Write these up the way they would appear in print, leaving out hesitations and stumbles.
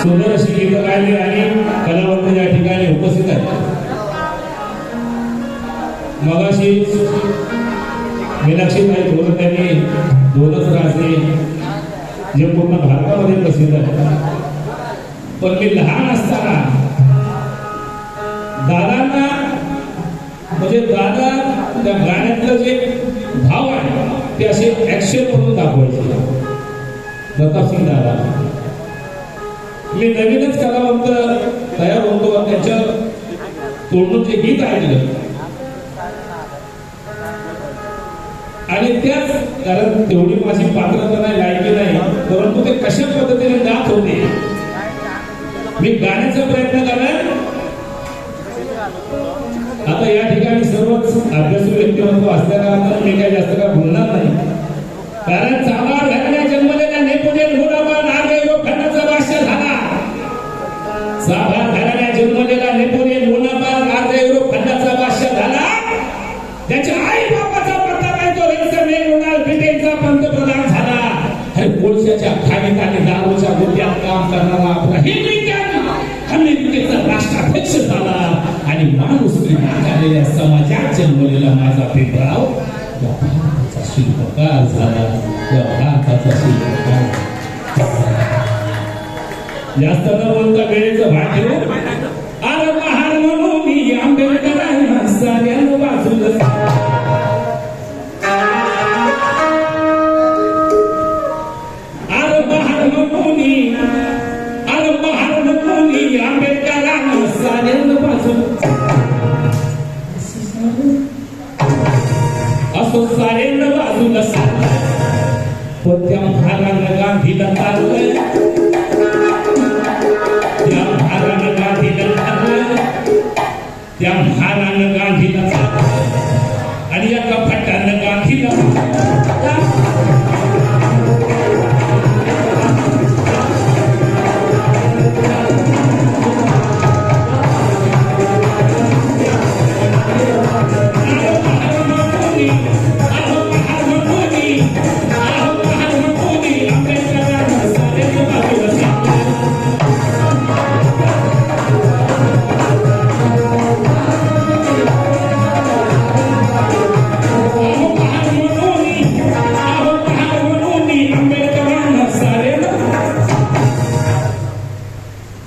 सुंदर अशी गीतं गायली आणि कलावंत या ठिकाणी उपस्थित आहेत. मगाशी मीनाक्षीताई थोरात यांनी दोनच राजे जे पूर्ण भारतामध्ये प्रसिद्ध आहेत. पण मी लहान असताना दादांना म्हणजे दादा त्या गाण्यातलं जे भाव आहे ते असे ऍक्शन करून दाखवायचे. प्रतापसिंग दादा मी नवीनच कलावंत तयार होतो त्याच्या तोडून जे गीत ऐकलं आणि त्याच कारण तेवढी माझी पात्रता नाही लायकी नाही परंतु ते कशा पद्धतीने गात होते मी गाण्याचा प्रयत्न करणार. आता या ठिकाणी सर्वच अभ्यासू व्यक्तिमत्व असल्याने मी काही जास्त काय बोलणार नाही. कारण चांभार घराण्या जन्मलेल्या नेपोलियन बोनापार्ट खंडाचा बादशाह झाला. चांभार घराण्या जन्मलेला नेपोलियन बोनापार्ट खंडाचा बादशाह झाला. त्याच्या आई बापाचा पत्ता नाही तो रोनाल्ड ब्रिटनचा पंतप्रधान झाला. हे कोळशाच्या खाणीत आणि दारूच्या गोट्यात काम करणारा आपला अमेरिकेचा राष्ट्राध्यक्ष झाला आणि माणुसकी नाकारलेल्या समाजात जन्मलेला माझा पिंपळाव या भारताचा शिल्पकार झाला. या भारताचा शिल्पकार जास्त न बोलता वेळेचं भाग्य अरे महार म्हणून मी आंबेडकरांना साऱ्यांना वाचलं. अरे महार म्हणून आंबेडकरांना साऱ्यांना वाचलं. असं साऱ्यांना बाजूला सारलं पण त्या महारानं गांधीला तारलं. त्या महारानं गांधीला तारलं. त्या महारानं गांधीला तारलं आणि एका फटानं गांधीला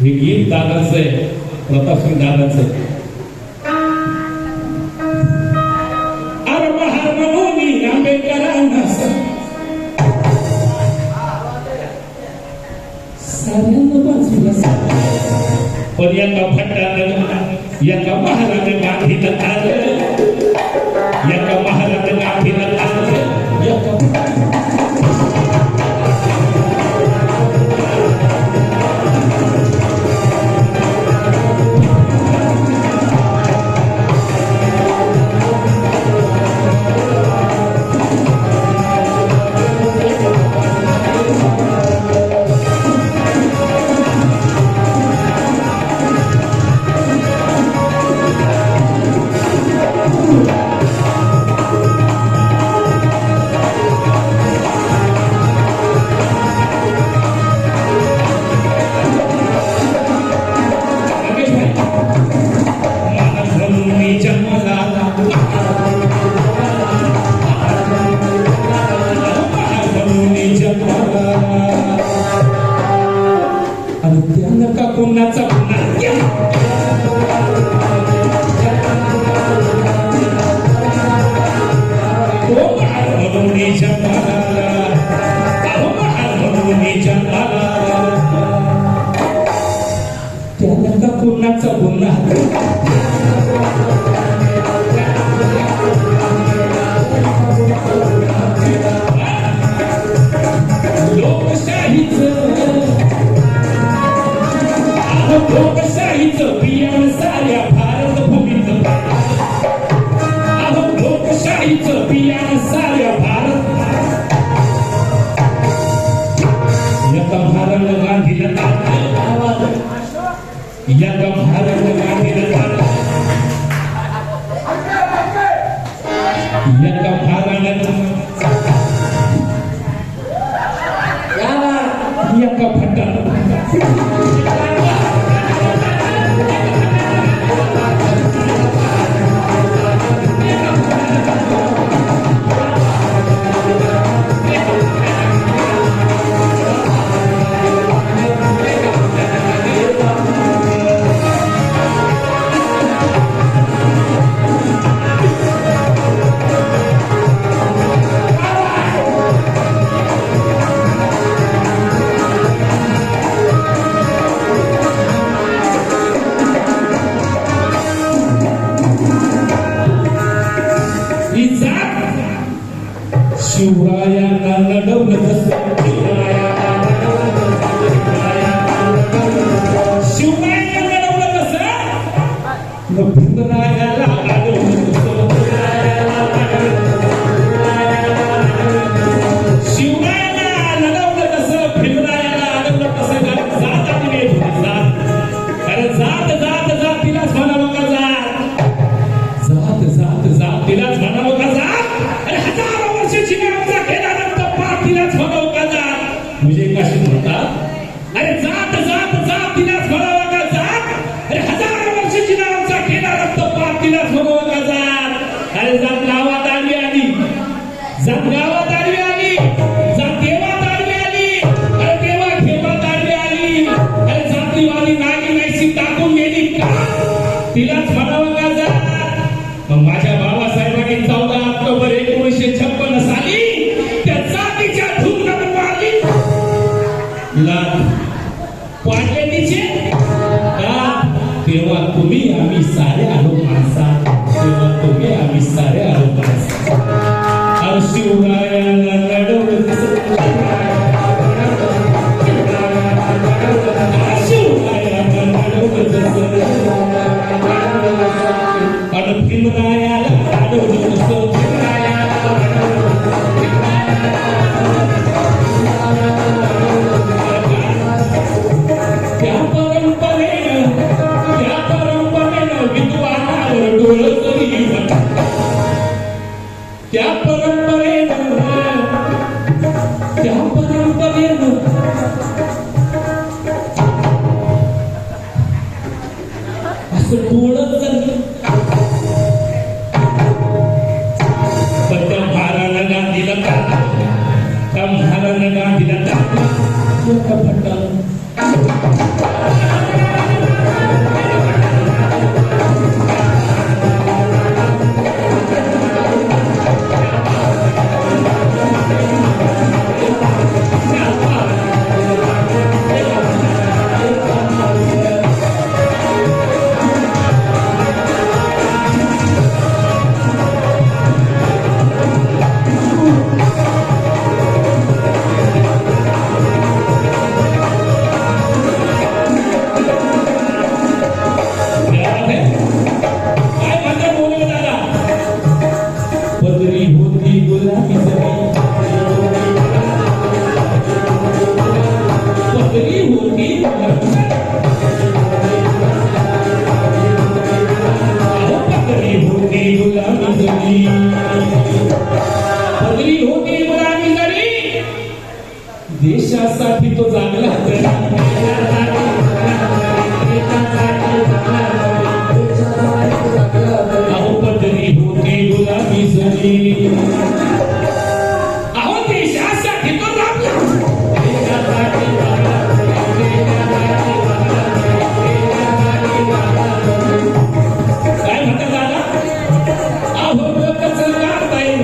हे गीत दादाचं आहे. प्रतापसिंग दादाचं अरे महार म्हणून आंबेडकरांना साऱ्यांना बाजूला पण एका फटानं एका महारानं गांधीला तारलं. एका महारानं गांधीला तारलं. एका कोणाचा कोणाचा गुन्हा लोकशाहीचं बियाणं साऱ्या भारत भूमीचं लोकशाहीचं बियाणं साऱ्या भारत. एका महारानं गांधीला तारलं. एका महारानं गांधीला तारलं. एका महारानं एका फटानं शिवरायांना लढवलं कसं शिवरायांना लढवलं कसं भीमरायाला अडवलं कसं शिवरायाला लढवलं कसं भीमरायाला अडवलं कसं कारण जात आणि वेळ होती कारण जात तिलाच म्हणावं का जात तिलाच म्हणावं का अरे हजारो वर्षाची गावचा खेळा टप्पा तिलाच म्हणावं का म्हणजे कशी म्हणतात अरे जात तिलाच म्हणावं का अरे हजारो वर्षाची गावचा खेळा टप्पा तिलाच म्हणावं का अरे जात गावात आली जात गावात आली जात देवात आली अरे देवा खेळात आली अरे जातीवादी नागी नाहीशी टाकून गेली का तिलाच म्हणावं का माझ्या बाबासाहेबांनी 14 ऑक्टोबर 1956 साली त्या जातीच्या धूमधाम मारली पाडले तिचे तेव्हा तुम्ही आम्ही सारे आलो माणसा तेव्हा तुम्ही आम्ही सारे आलो माणसा शिवरायाला लढवलं शिवरायाला लढवलं आणि भीमरायाला अडवलं कसं त्या परंपरेनं विद्वानावर डोळं तरी त्या परंपरेनं असं डोळं तरी महाराणा गांधीला देशासाठी तो जागला पदरी होती गुलाबी जरी अहो देशासाठी तो जागला काय म्हणतात दादा अहो कसं गाताय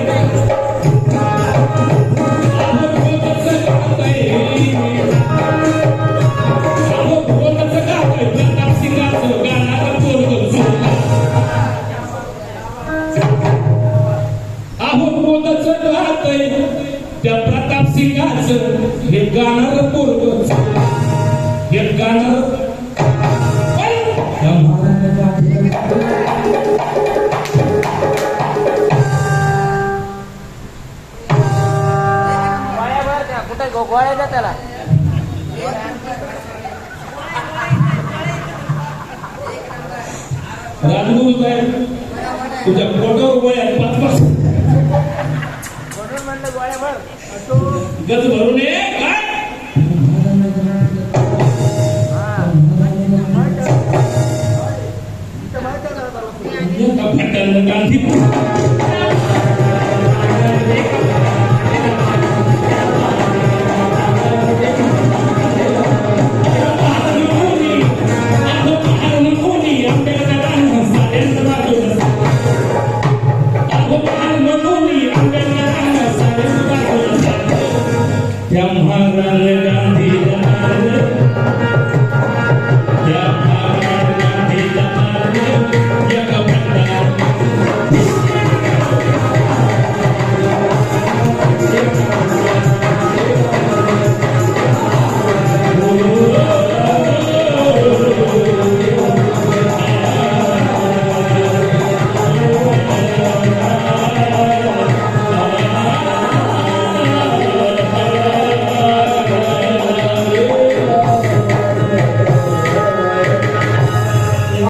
त्या प्रताप सिंगाचं हे गाणार पोरग हे गाणार कुठे गोळ्या द्या त्याला राजगुरू साहेब तुझ्या पोटावर गोळ्या 5 गोळ्या भर गज भरून ये काय गांधी त्या महाराज